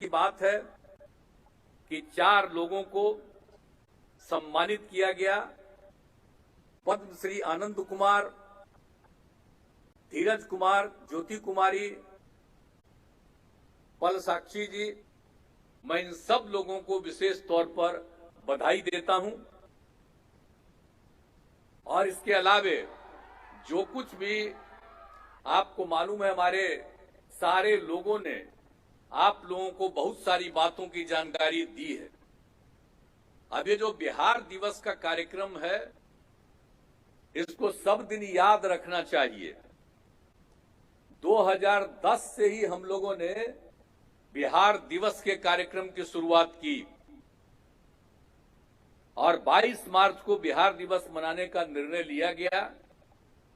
की बात है कि 4 लोगों को सम्मानित किया गया। पद्मश्री आनंद कुमार, धीरज कुमार, ज्योति कुमारी, पल साक्षी जी, मैं इन सब लोगों को विशेष तौर पर बधाई देता हूं। और इसके अलावे जो कुछ भी आपको मालूम है, हमारे सारे लोगों ने आप लोगों को बहुत सारी बातों की जानकारी दी है। अब ये जो बिहार दिवस का कार्यक्रम है, इसको सब दिन याद रखना चाहिए। 2010 से ही हम लोगों ने बिहार दिवस के कार्यक्रम की शुरुआत की और 22 मार्च को बिहार दिवस मनाने का निर्णय लिया गया।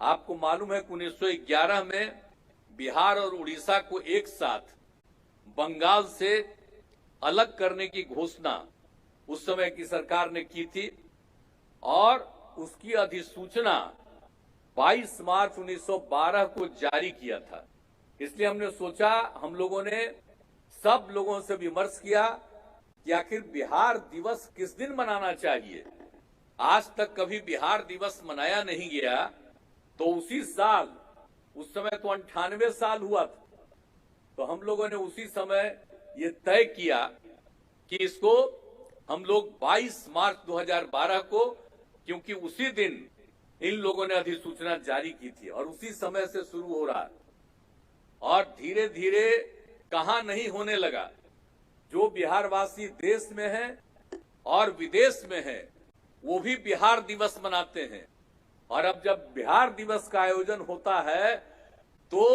आपको मालूम है कि 1911 में बिहार और उड़ीसा को एक साथ बंगाल से अलग करने की घोषणा उस समय की सरकार ने की थी और उसकी अधिसूचना 22 मार्च 1912 को जारी किया था। इसलिए हमने सोचा, हम लोगों ने सब लोगों से विमर्श किया कि आखिर बिहार दिवस किस दिन मनाना चाहिए। आज तक कभी बिहार दिवस मनाया नहीं गया, तो उसी साल, उस समय तो 98 साल हुआ था, तो हम लोगों ने उसी समय ये तय किया कि इसको हम लोग 22 मार्च 2012 को, क्योंकि उसी दिन इन लोगों ने अधिसूचना जारी की थी और उसी समय से शुरू हो रहा है और धीरे धीरे कहां नहीं होने लगा। जो बिहारवासी देश में हैं और विदेश में हैं, वो भी बिहार दिवस मनाते हैं। और अब जब बिहार दिवस का आयोजन होता है तो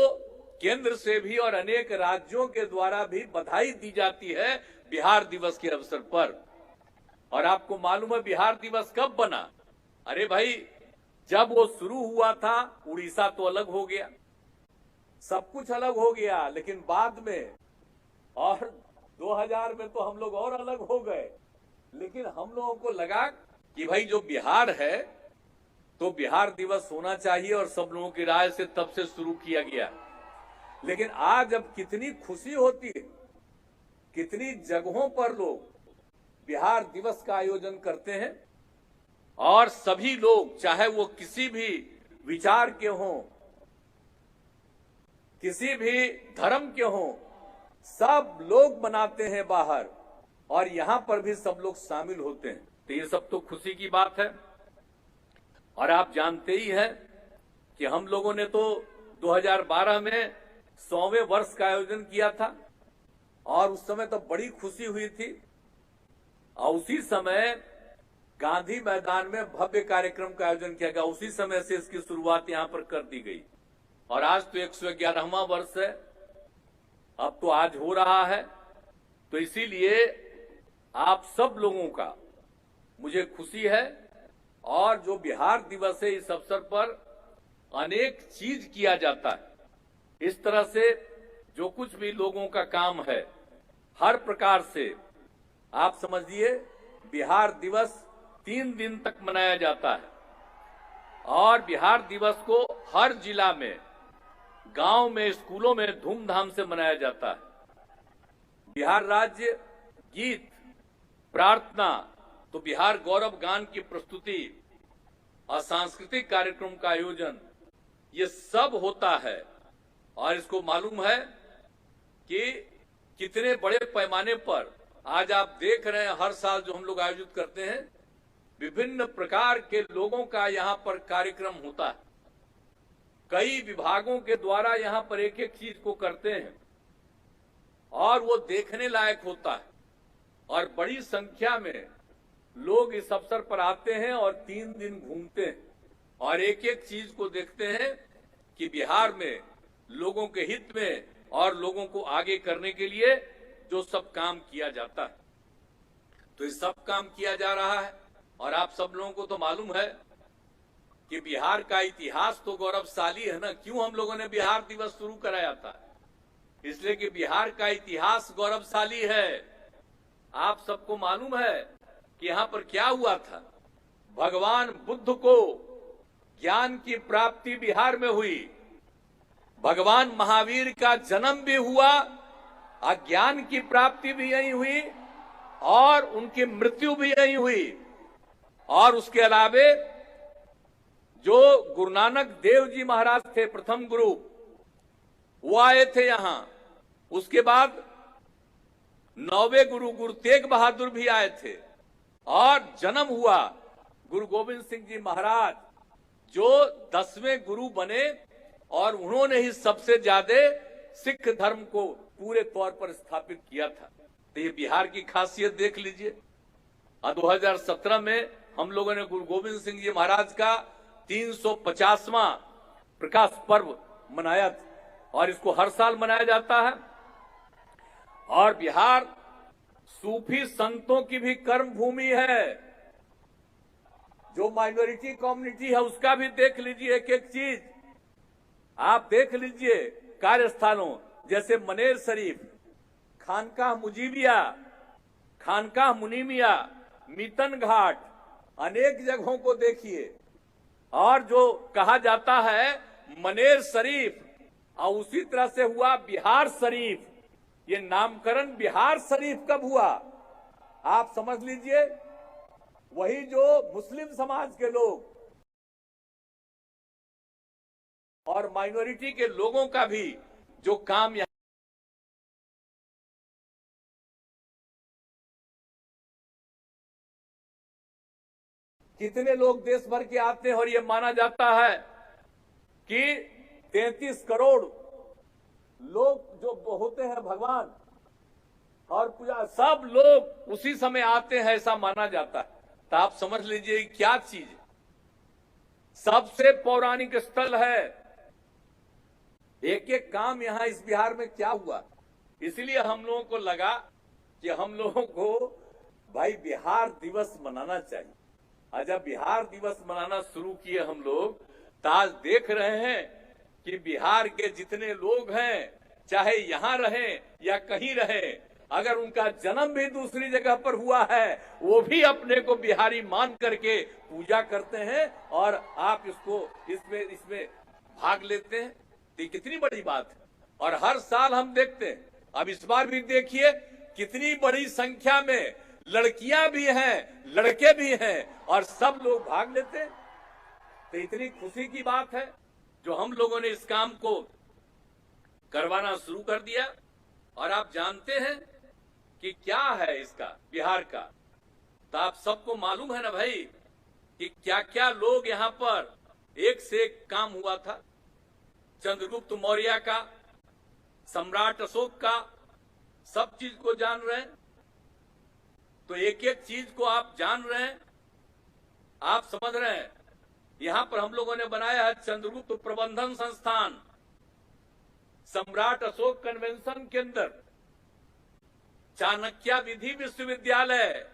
केंद्र से भी और अनेक राज्यों के द्वारा भी बधाई दी जाती है बिहार दिवस के अवसर पर। और आपको मालूम है बिहार दिवस कब बना? अरे भाई, जब वो शुरू हुआ था, उड़ीसा तो अलग हो गया, सब कुछ अलग हो गया, लेकिन बाद में और 2000 में तो हम लोग और अलग हो गए। लेकिन हम लोगों को लगा कि भाई जो बिहार है तो बिहार दिवस होना चाहिए और सब लोगों की राय से तब से शुरू किया गया। लेकिन आज अब कितनी खुशी होती है, कितनी जगहों पर लोग बिहार दिवस का आयोजन करते हैं और सभी लोग, चाहे वो किसी भी विचार के हों, किसी भी धर्म के हों, सब लोग मनाते हैं बाहर और यहां पर भी सब लोग शामिल होते हैं। तो ये सब तो खुशी की बात है। और आप जानते ही हैं कि हम लोगों ने तो 2012 में 100वें वर्ष का आयोजन किया था और उस समय तो बड़ी खुशी हुई थी। और उसी समय गांधी मैदान में भव्य कार्यक्रम का आयोजन किया गया। उसी समय से इसकी शुरुआत यहां पर कर दी गई और आज तो 111वां वर्ष है, अब तो आज हो रहा है। तो इसीलिए आप सब लोगों का मुझे खुशी है। और जो बिहार दिवस है, इस अवसर पर अनेक चीज किया जाता है। इस तरह से जो कुछ भी लोगों का काम है, हर प्रकार से आप समझिए बिहार दिवस 3 दिन तक मनाया जाता है और बिहार दिवस को हर जिला में, गांव में, स्कूलों में धूमधाम से मनाया जाता है। बिहार राज्य गीत, प्रार्थना, तो बिहार गौरव गान की प्रस्तुति और सांस्कृतिक कार्यक्रम का आयोजन, ये सब होता है। और इसको मालूम है कि कितने बड़े पैमाने पर आज आप देख रहे हैं, हर साल जो हम लोग आयोजित करते हैं, विभिन्न प्रकार के लोगों का यहाँ पर कार्यक्रम होता है। कई विभागों के द्वारा यहाँ पर एक एक चीज को करते हैं और वो देखने लायक होता है और बड़ी संख्या में लोग इस अवसर पर आते हैं और 3 दिन घूमते हैं और एक एक चीज को देखते हैं कि बिहार में लोगों के हित में और लोगों को आगे करने के लिए जो सब काम किया जाता है, तो ये सब काम किया जा रहा है। और आप सब लोगों को तो मालूम है कि बिहार का इतिहास तो गौरवशाली है ना। क्यों हम लोगों ने बिहार दिवस शुरू कराया था? इसलिए कि बिहार का इतिहास गौरवशाली है। आप सबको मालूम है कि यहाँ पर क्या हुआ था। भगवान बुद्ध को ज्ञान की प्राप्ति बिहार में हुई। भगवान महावीर का जन्म भी हुआ अज्ञान की प्राप्ति भी यही हुई और उनकी मृत्यु भी यही हुई। और उसके अलावे जो गुरु नानक देव जी महाराज थे, प्रथम गुरु, वो आए थे यहां। उसके बाद 9वें गुरु गुरु तेग बहादुर भी आए थे और जन्म हुआ गुरु गोविंद सिंह जी महाराज, जो 10वें गुरु बने और उन्होंने ही सबसे ज्यादा सिख धर्म को पूरे तौर पर स्थापित किया था। तो ये बिहार की खासियत देख लीजिए। 2017 में हम लोगों ने गुरु गोविंद सिंह जी महाराज का 350वां प्रकाश पर्व मनाया था और इसको हर साल मनाया जाता है। और बिहार सूफी संतों की भी कर्म भूमि है। जो माइनॉरिटी कम्युनिटी है उसका भी देख लीजिए, एक एक चीज आप देख लीजिए। कार्यस्थानों जैसे मनेर शरीफ, खानकाह मुजीबिया, खानकाह मुनीमिया, मीतन घाट, अनेक जगहों को देखिए। और जो कहा जाता है मनेर शरीफ, और उसी तरह से हुआ बिहार शरीफ। ये नामकरण बिहार शरीफ कब हुआ आप समझ लीजिए। वही जो मुस्लिम समाज के लोग और माइनॉरिटी के लोगों का भी जो काम यहां, कितने लोग देश भर के आते हैं और ये माना जाता है कि 33 करोड़ लोग जो होते हैं भगवान और पूजा, सब लोग उसी समय आते हैं, ऐसा माना जाता है। तो आप समझ लीजिए क्या चीज है। सबसे पौराणिक स्थल है। एक एक काम यहां इस बिहार में क्या हुआ, इसलिए हम लोगों को लगा कि हम लोगों को भाई बिहार दिवस मनाना चाहिए। और जब बिहार दिवस मनाना शुरू किए हम लोग, तो आज देख रहे हैं कि बिहार के जितने लोग हैं, चाहे यहां रहें या कहीं रहें, अगर उनका जन्म भी दूसरी जगह पर हुआ है, वो भी अपने को बिहारी मान करके पूजा करते हैं और आप इसमें भाग लेते हैं। तो ये कितनी बड़ी बात है। और हर साल हम देखते हैं, अब इस बार भी देखिए कितनी बड़ी संख्या में लड़कियां भी हैं, लड़के भी हैं और सब लोग भाग लेते हैं। तो इतनी खुशी की बात है जो हम लोगों ने इस काम को करवाना शुरू कर दिया। और आप जानते हैं कि क्या है इसका बिहार का, तो आप सबको मालूम है ना भाई कि क्या क्या लोग यहां पर एक से एक काम हुआ था। चंद्रगुप्त मौर्य का, सम्राट अशोक का, सब चीज को जान रहे हैं। तो एक एक चीज को आप जान रहे हैं, आप समझ रहे हैं। यहां पर हम लोगों ने बनाया है चंद्रगुप्त प्रबंधन संस्थान, सम्राट अशोक कन्वेंशन केंद्र, चाणक्य विधि विश्वविद्यालय,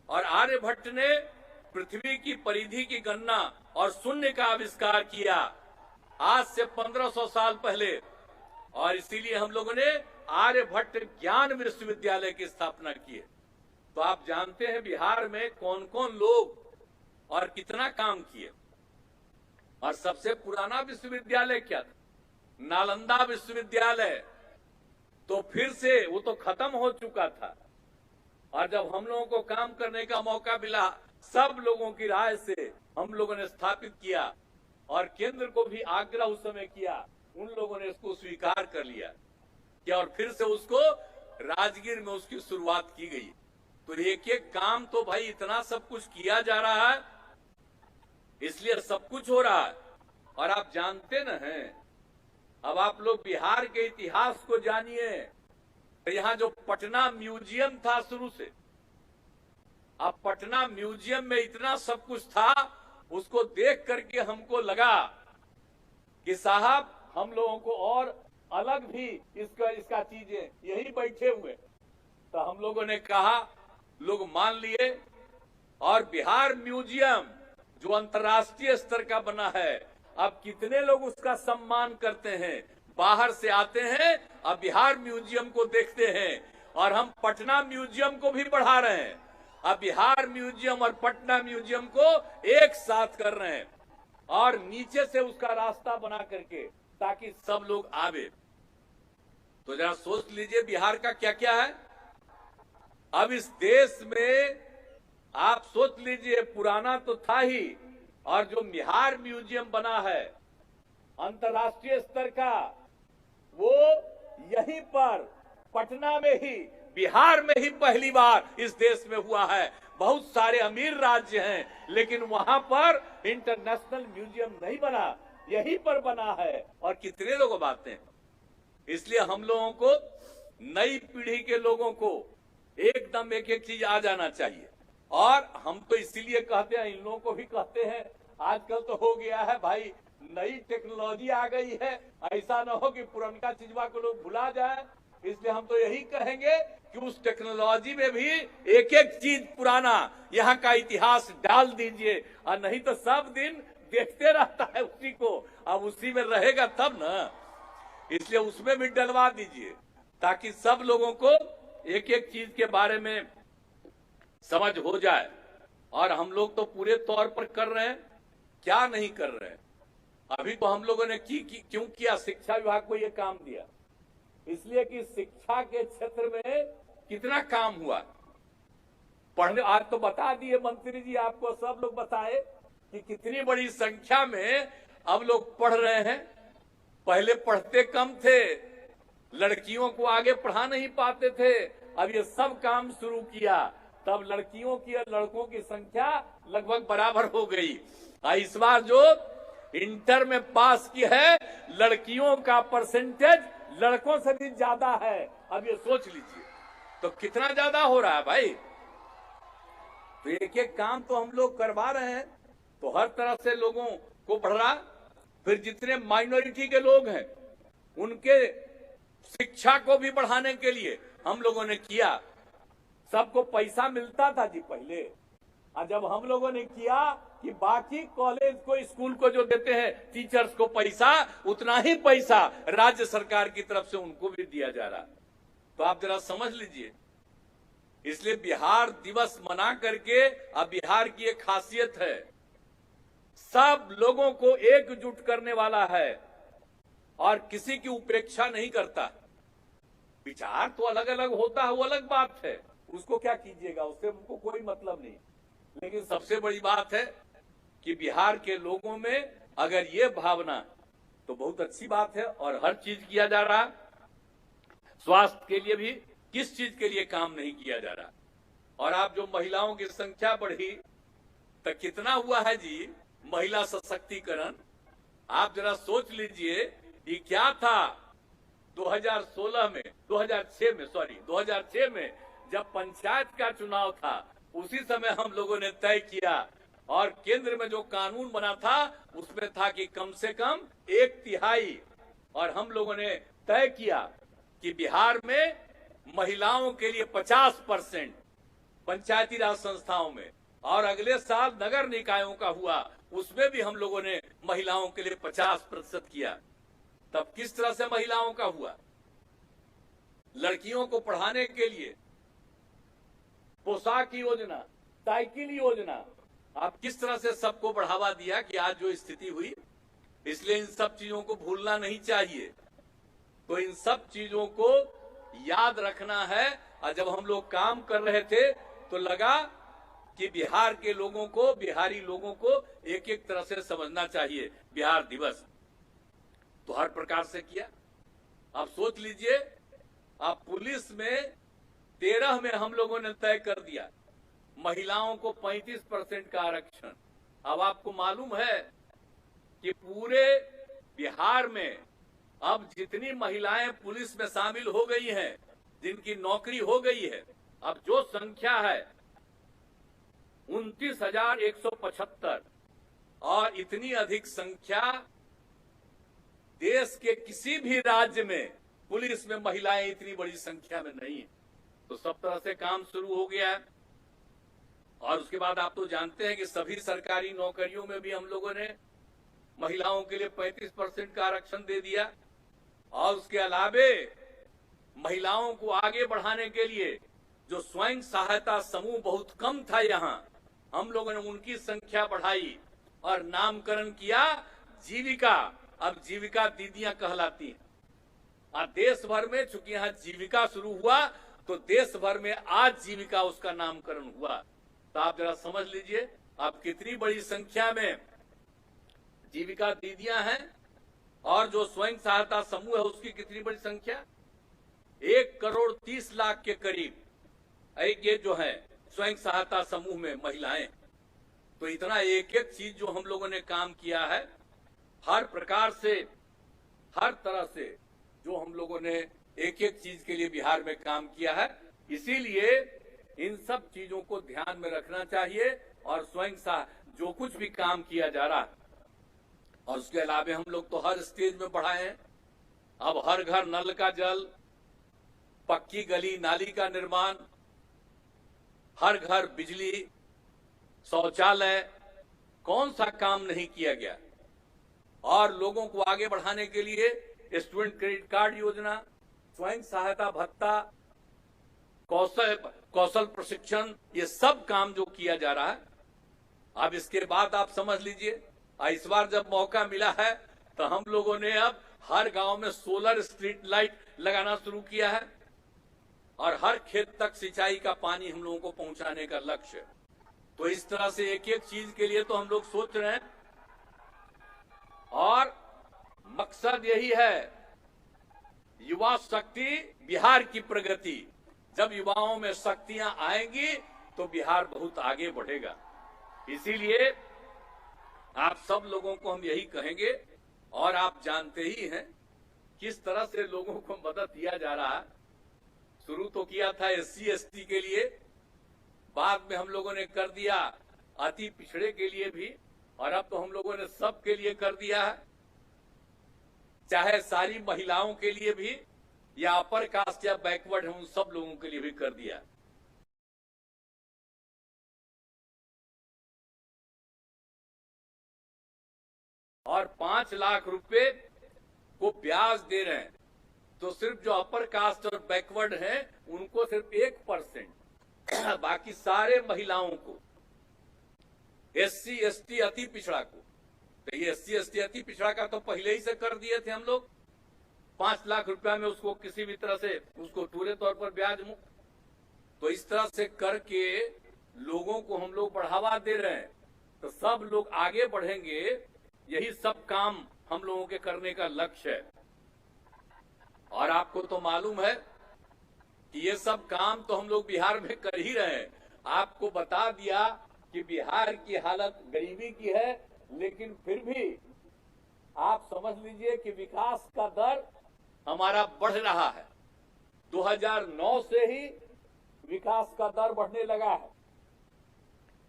और आर्यभट्ट ने पृथ्वी की परिधि की गणना और शून्य का आविष्कार किया आज से 1500 साल पहले। और इसीलिए हम लोगों ने आर्यभट्ट ज्ञान विश्वविद्यालय की स्थापना की है। तो आप जानते हैं बिहार में कौन कौन लोग और कितना काम किए। और सबसे पुराना विश्वविद्यालय क्या था? नालंदा विश्वविद्यालय। तो फिर से वो तो खत्म हो चुका था, और जब हम लोगों को काम करने का मौका मिला, सब लोगों की राय से हम लोगों ने स्थापित किया और केंद्र को भी आग्रह उस समय किया, उन लोगों ने इसको स्वीकार कर लिया कि और फिर से उसको राजगीर में उसकी शुरुआत की गई। तो एक एक काम तो भाई इतना सब कुछ किया जा रहा है, इसलिए सब कुछ हो रहा है। और आप जानते न हैं, अब आप लोग बिहार के इतिहास को जानिए। तो यहाँ जो पटना म्यूजियम था शुरू से, अब पटना म्यूजियम में इतना सब कुछ था, उसको देख करके हमको लगा कि साहब हम लोगों को और अलग भी इसका चीजें यही बैठे हुए। तो हम लोगों ने कहा, लोग मान लिए, और बिहार म्यूजियम जो अंतर्राष्ट्रीय स्तर का बना है, अब कितने लोग उसका सम्मान करते हैं, बाहर से आते हैं और बिहार म्यूजियम को देखते हैं। और हम पटना म्यूजियम को भी बढ़ा रहे हैं, अब बिहार म्यूजियम और पटना म्यूजियम को एक साथ कर रहे हैं, और नीचे से उसका रास्ता बना करके ताकि सब लोग आवे। तो जरा सोच लीजिए बिहार का क्या क्या है। अब इस देश में आप सोच लीजिए, पुराना तो था ही, और जो बिहार म्यूजियम बना है अंतर्राष्ट्रीय स्तर का, वो यहीं पर पटना में ही, बिहार में ही पहली बार इस देश में हुआ है। बहुत सारे अमीर राज्य हैं लेकिन वहां पर इंटरनेशनल म्यूजियम नहीं बना, यहीं पर बना है। और कितने लोग आते हैं। इसलिए हम लोगों को, नई पीढ़ी के लोगों को एकदम एक एक चीज आ जाना चाहिए। और हम तो इसीलिए कहते हैं, इन लोगों को भी कहते हैं, आजकल तो हो गया है भाई, नई टेक्नोलॉजी आ गई है, ऐसा ना हो कि पुराना चीजवा को लोग भुला जाए। इसलिए हम तो यही कहेंगे कि उस टेक्नोलॉजी में भी एक एक चीज पुराना, यहाँ का इतिहास डाल दीजिए, और नहीं तो सब दिन देखते रहता है उसी को, अब उसी में रहेगा तब ना। इसलिए उसमें भी डलवा दीजिए ताकि सब लोगों को एक एक चीज के बारे में समझ हो जाए। और हम लोग तो पूरे तौर पर कर रहे हैं, क्या नहीं कर रहे हैं। अभी तो हम लोगों ने क्यों किया, शिक्षा विभाग को ये काम दिया, इसलिए कि शिक्षा के क्षेत्र में कितना काम हुआ। पढ़ने आज तो बता दिए मंत्री जी, आपको सब लोग बताए कि कितनी बड़ी संख्या में अब लोग पढ़ रहे हैं। पहले पढ़ते कम थे, लड़कियों को आगे पढ़ा नहीं पाते थे, अब ये सब काम शुरू किया, तब लड़कियों की और लड़कों की संख्या लगभग बराबर हो गई। इस बार जो इंटर में पास की है, लड़कियों का परसेंटेज लड़कों से भी ज्यादा है। अब ये सोच लीजिए तो कितना ज्यादा हो रहा है भाई। तो एक एक काम तो हम लोग करवा रहे हैं, तो हर तरह से लोगों को बढ़ रहा। फिर जितने माइनॉरिटी के लोग हैं उनके शिक्षा को भी बढ़ाने के लिए हम लोगों ने किया। सबको पैसा मिलता था जी पहले, और जब हम लोगों ने किया कि बाकी कॉलेज को, स्कूल को जो देते हैं टीचर्स को पैसा, उतना ही पैसा राज्य सरकार की तरफ से उनको भी दिया जा रहा। तो आप जरा समझ लीजिए। इसलिए बिहार दिवस मना करके, अब बिहार की एक खासियत है, सब लोगों को एकजुट करने वाला है और किसी की उपेक्षा नहीं करता। विचार तो अलग अलग होता है, वो अलग बात है, उसको क्या कीजिएगा, उससे हमको कोई मतलब नहीं। लेकिन सबसे बड़ी बात है कि बिहार के लोगों में अगर ये भावना, तो बहुत अच्छी बात है। और हर चीज किया जा रहा, स्वास्थ्य के लिए भी किस चीज के लिए काम नहीं किया जा रहा। और आप जो महिलाओं की संख्या बढ़ी, तो कितना हुआ है जी महिला सशक्तिकरण। आप जरा सोच लीजिए, ये क्या था 2006 में जब पंचायत का चुनाव था, उसी समय हम लोगों ने तय किया, और केंद्र में जो कानून बना था उसमें था कि कम से कम 1/3, और हम लोगों ने तय किया कि बिहार में महिलाओं के लिए 50% पंचायती राज संस्थाओं में, और अगले साल नगर निकायों का हुआ, उसमें भी हम लोगों ने महिलाओं के लिए 50% किया। तब किस तरह से महिलाओं का हुआ। लड़कियों को पढ़ाने के लिए पोशाक योजना, साइकिल योजना, आप किस तरह से सबको बढ़ावा दिया कि आज जो स्थिति हुई। इसलिए इन सब चीजों को भूलना नहीं चाहिए। तो इन सब चीजों को याद रखना है। और जब हम लोग काम कर रहे थे तो लगा कि बिहार के लोगों को, बिहारी लोगों को एक एक तरह से समझना चाहिए। बिहार दिवस तो हर प्रकार से किया। आप सोच लीजिए, आप पुलिस में 13 में हम लोगों ने तय कर दिया महिलाओं को 35% का आरक्षण। अब आपको मालूम है कि पूरे बिहार में अब जितनी महिलाएं पुलिस में शामिल हो गई हैं, जिनकी नौकरी हो गई है, अब जो संख्या है 29,175, और इतनी अधिक संख्या देश के किसी भी राज्य में पुलिस में महिलाएं इतनी बड़ी संख्या में नहीं है। तो सब तरह से काम शुरू हो गया है। और उसके बाद आप तो जानते हैं कि सभी सरकारी नौकरियों में भी हम लोगों ने महिलाओं के लिए 35% का आरक्षण दे दिया। और उसके अलावे महिलाओं को आगे बढ़ाने के लिए जो स्वयं सहायता समूह बहुत कम था, यहाँ हम लोगों ने उनकी संख्या बढ़ाई और नामकरण किया जीविका। अब जीविका दीदियां कहलाती हैं। देश भर में चूंकि यहाँ जीविका शुरू हुआ तो देश भर में आजीविका उसका नामकरण हुआ। तो आप जरा समझ लीजिए आप कितनी बड़ी संख्या में जीविका दीदियां हैं और जो स्वयं सहायता समूह है उसकी कितनी बड़ी संख्या, 1,30,00,000 के करीब ये जो है स्वयं सहायता समूह में महिलाएं। तो इतना एक एक चीज जो हम लोगों ने काम किया है, हर प्रकार से हर तरह से जो हम लोगों ने एक एक चीज के लिए बिहार में काम किया है, इसीलिए इन सब चीजों को ध्यान में रखना चाहिए और स्वयं जो कुछ भी काम किया जा रहा है। और उसके अलावा हम लोग तो हर स्टेज में बढ़ाए हैं। अब हर घर नल का जल, पक्की गली नाली का निर्माण, हर घर बिजली, शौचालय, कौन सा काम नहीं किया गया। और लोगों को आगे बढ़ाने के लिए स्टूडेंट क्रेडिट कार्ड योजना, स्वयं सहायता भत्ता, कौशल प्रशिक्षण, ये सब काम जो किया जा रहा है। अब इसके बाद आप समझ लीजिए इस बार जब मौका मिला है तो हम लोगों ने अब हर गांव में सोलर स्ट्रीट लाइट लगाना शुरू किया है और हर खेत तक सिंचाई का पानी हम लोगों को पहुंचाने का लक्ष्य। तो इस तरह से एक एक चीज के लिए तो हम लोग सोच रहे हैं और मकसद यही है, युवा शक्ति बिहार की प्रगति। जब युवाओं में शक्तियां आएंगी तो बिहार बहुत आगे बढ़ेगा। इसीलिए आप सब लोगों को हम यही कहेंगे और आप जानते ही हैं किस तरह से लोगों को मदद दिया जा रहा है। शुरू तो किया था SC ST के लिए, बाद में हम लोगों ने कर दिया अति पिछड़े के लिए भी, और अब तो हम लोगों ने सब के लिए कर दिया है, चाहे सारी महिलाओं के लिए भी या अपर कास्ट या बैकवर्ड है उन सब लोगों के लिए भी कर दिया। और 5 लाख रुपए को ब्याज दे रहे हैं। तो सिर्फ जो अपर कास्ट और बैकवर्ड हैं उनको सिर्फ 1%, बाकी सारे महिलाओं को, SC ST अति पिछड़ा को, तो ये SC ST अति पिछड़ा का तो पहले ही से कर दिए थे हम लोग। 5 लाख रुपया में उसको किसी भी तरह से उसको पूरे तौर पर ब्याज मुक्त। तो इस तरह से करके लोगों को हम लोग बढ़ावा दे रहे हैं। तो सब लोग आगे बढ़ेंगे, यही सब काम हम लोगों के करने का लक्ष्य है। और आपको तो मालूम है कि ये सब काम तो हम लोग बिहार में कर ही रहे हैं। आपको बता दिया कि बिहार की हालत गरीबी की है, लेकिन फिर भी आप समझ लीजिए कि विकास का दर हमारा बढ़ रहा है। 2009 से ही विकास का दर बढ़ने लगा है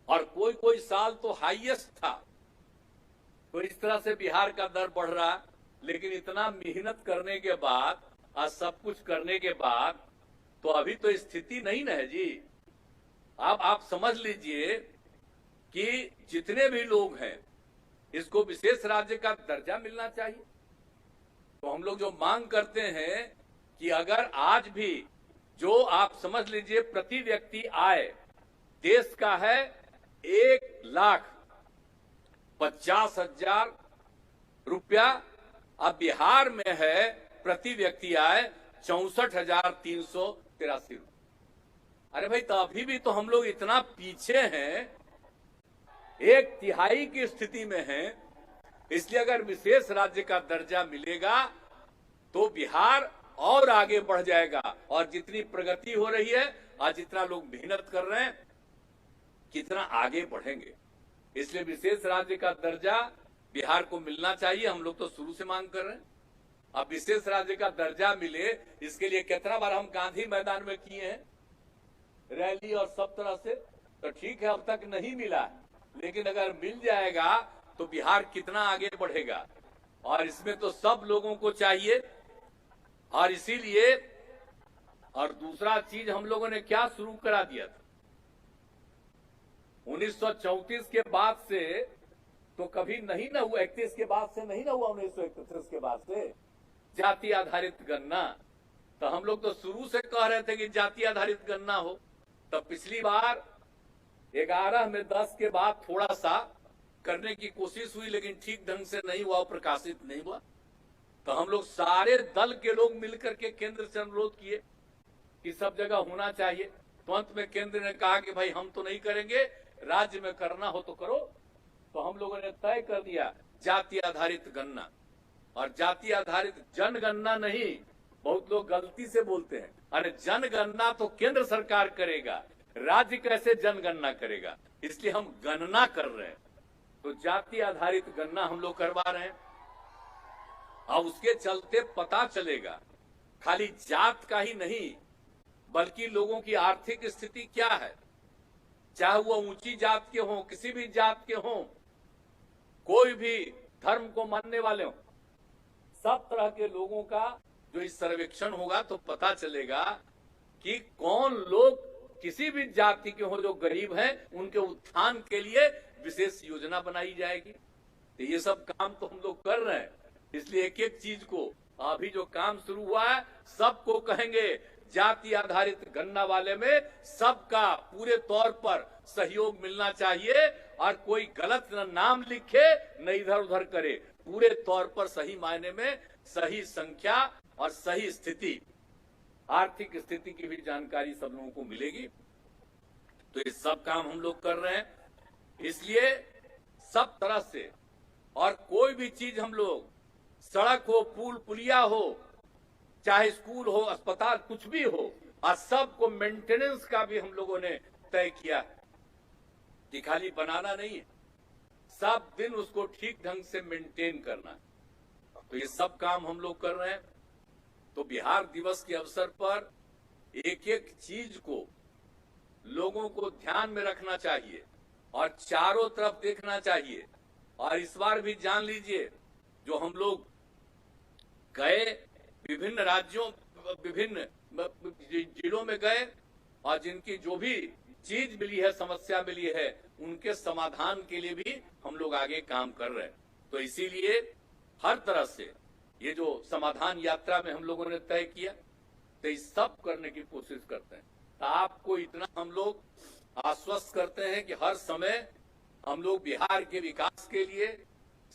और कोई कोई साल तो हाईएस्ट था। तो इस तरह से बिहार का दर बढ़ रहा है, लेकिन इतना मेहनत करने के बाद, आज सब कुछ करने के बाद, तो अभी तो स्थिति नहीं ना है जी। अब आप समझ लीजिए कि जितने भी लोग हैं इसको विशेष राज्य का दर्जा मिलना चाहिए। तो हम लोग जो मांग करते हैं कि अगर आज भी जो आप समझ लीजिए प्रति व्यक्ति आय देश का है 1,50,000 रुपया, अब बिहार में है प्रति व्यक्ति आय 64,383 रुपये। अरे भाई, तो अभी भी तो हम लोग इतना पीछे हैं, 1/3 की स्थिति में हैं। इसलिए अगर विशेष राज्य का दर्जा मिलेगा तो बिहार और आगे बढ़ जाएगा। और जितनी प्रगति हो रही है, आज जितना लोग मेहनत कर रहे हैं, कितना आगे बढ़ेंगे। इसलिए विशेष राज्य का दर्जा बिहार को मिलना चाहिए। हम लोग तो शुरू से मांग कर रहे हैं। अब विशेष राज्य का दर्जा मिले, इसके लिए कितना बार हम गांधी मैदान में किए हैं रैली और सब तरह से। तो ठीक है, अब तक नहीं मिला, लेकिन अगर मिल जाएगा तो बिहार कितना आगे बढ़ेगा। और इसमें तो सब लोगों को चाहिए। और इसीलिए, और दूसरा चीज हम लोगों ने क्या शुरू करा दिया था, 1934 के बाद से तो कभी नहीं ना हुआ, 31 के बाद से नहीं ना हुआ, 1931 के बाद से जाति आधारित गणना। तो हम लोग तो शुरू से कह रहे थे कि जाति आधारित गणना हो। तो पिछली बार 11 में 10 के बाद थोड़ा सा करने की कोशिश हुई, लेकिन ठीक ढंग से नहीं हुआ, प्रकाशित नहीं हुआ। तो हम लोग सारे दल के लोग मिलकर के केंद्र से अनुरोध किए कि सब जगह होना चाहिए। तो अंत में केंद्र ने कहा कि भाई हम तो नहीं करेंगे, राज्य में करना हो तो करो। तो हम लोगों ने तय कर दिया जाति आधारित गणना, और जाति आधारित जनगणना नहीं। बहुत लोग गलती से बोलते हैं, अरे जनगणना तो केंद्र सरकार करेगा, राज्य कैसे जनगणना करेगा? इसलिए हम गणना कर रहे हैं। तो जाति आधारित गणना हम लोग करवा रहे हैं। अब उसके चलते पता चलेगा खाली जात का ही नहीं, बल्कि लोगों की आर्थिक स्थिति क्या है, चाहे वो ऊंची जात के हों, किसी भी जात के हों, कोई भी धर्म को मानने वाले हों, सब तरह के लोगों का जो इस सर्वेक्षण होगा तो पता चलेगा कि कौन लोग किसी भी जाति के हो जो गरीब हैं, उनके उत्थान के लिए विशेष योजना बनाई जाएगी। तो ये सब काम तो हम लोग कर रहे हैं। इसलिए एक एक चीज को, अभी जो काम शुरू हुआ है, सबको कहेंगे जाति आधारित गणना वाले में सबका पूरे तौर पर सहयोग मिलना चाहिए, और कोई गलत न नाम लिखे न इधर उधर करे। पूरे तौर पर सही मायने में सही संख्या और सही स्थिति, आर्थिक स्थिति की भी जानकारी सब लोगों को मिलेगी। तो ये सब काम हम लोग कर रहे हैं। इसलिए सब तरह से, और कोई भी चीज हम लोग, सड़क हो, पुल पुलिया हो, चाहे स्कूल हो, अस्पताल, कुछ भी हो, और सबको मेंटेनेंस का भी हम लोगों ने तय किया कि खाली बनाना नहीं है, सब दिन उसको ठीक ढंग से मेंटेन करना। तो ये सब काम हम लोग कर रहे हैं। तो बिहार दिवस के अवसर पर एक एक चीज को लोगों को ध्यान में रखना चाहिए और चारों तरफ देखना चाहिए। और इस बार भी जान लीजिए, जो हम लोग गए विभिन्न राज्यों, विभिन्न जिलों में गए, और जिनकी जो भी चीज मिली है, समस्या मिली है, उनके समाधान के लिए भी हम लोग आगे काम कर रहे हैं। तो इसीलिए हर तरह से ये जो समाधान यात्रा में हम लोगों ने तय किया, तो इस सब करने की कोशिश करते हैं। तो आपको इतना हम लोग आश्वस्त करते हैं कि हर समय हम लोग बिहार के विकास के लिए,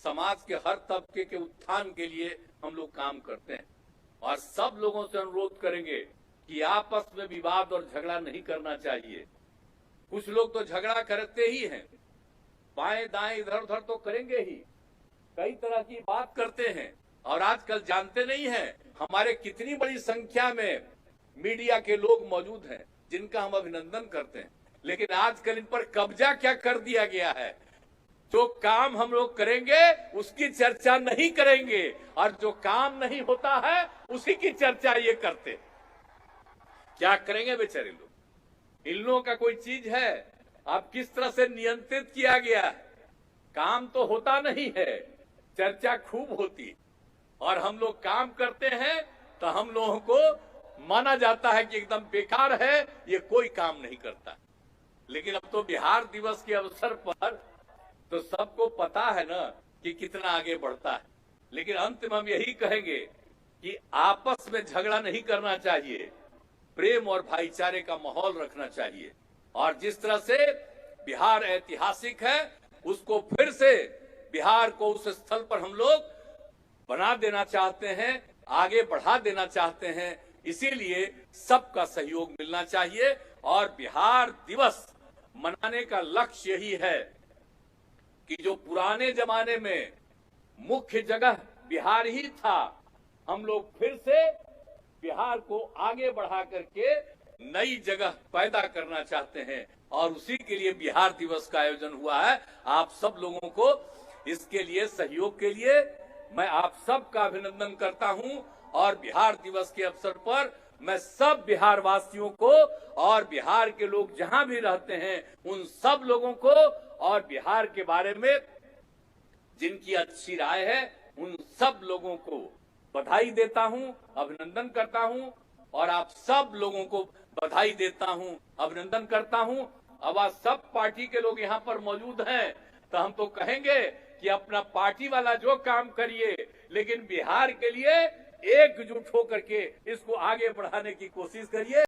समाज के हर तबके के उत्थान के लिए हम लोग काम करते हैं। और सब लोगों से अनुरोध करेंगे कि आपस में विवाद और झगड़ा नहीं करना चाहिए। कुछ लोग तो झगड़ा करते ही हैं, बाएं दाएं इधर उधर तो करेंगे ही, कई तरह की बात करते हैं। और आजकल जानते नहीं हैं हमारे कितनी बड़ी संख्या में मीडिया के लोग मौजूद हैं, जिनका हम अभिनंदन करते हैं। लेकिन आजकल इन पर कब्जा क्या कर दिया गया है, जो काम हम लोग करेंगे उसकी चर्चा नहीं करेंगे, और जो काम नहीं होता है उसी की चर्चा ये करते। क्या करेंगे बेचारे लोग? इन लोगों का कोई चीज है? अब किस तरह से नियंत्रित किया गया है? काम तो होता नहीं है, चर्चा खूब होती, और हम लोग काम करते हैं तो हम लोगों को माना जाता है कि एकदम बेकार है, ये कोई काम नहीं करता। लेकिन अब तो बिहार दिवस के अवसर पर तो सबको पता है ना कि कितना आगे बढ़ता है। लेकिन अंत में हम यही कहेंगे कि आपस में झगड़ा नहीं करना चाहिए, प्रेम और भाईचारे का माहौल रखना चाहिए। और जिस तरह से बिहार ऐतिहासिक है, उसको फिर से बिहार को उस स्थल पर हम लोग बना देना चाहते हैं, आगे बढ़ा देना चाहते हैं। इसीलिए सबका सहयोग मिलना चाहिए। और बिहार दिवस मनाने का लक्ष्य यही है कि जो पुराने जमाने में मुख्य जगह बिहार ही था, हम लोग फिर से बिहार को आगे बढ़ा करके नई जगह पैदा करना चाहते हैं। और उसी के लिए बिहार दिवस का आयोजन हुआ है। आप सब लोगों को इसके लिए, सहयोग के लिए मैं आप सबका अभिनंदन करता हूं। और बिहार दिवस के अवसर पर मैं सब बिहार वासियों को, और बिहार के लोग जहां भी रहते हैं उन सब लोगों को, और बिहार के बारे में जिनकी अच्छी राय है, उन सब लोगों को बधाई देता हूं, अभिनंदन करता हूं। और आप सब लोगों को बधाई देता हूं, अभिनंदन करता हूं। अब आज सब पार्टी के लोग यहाँ पर मौजूद हैं, तो हम तो कहेंगे कि अपना पार्टी वाला जो काम करिए, लेकिन बिहार के लिए एकजुट होकर के इसको आगे बढ़ाने की कोशिश करिए।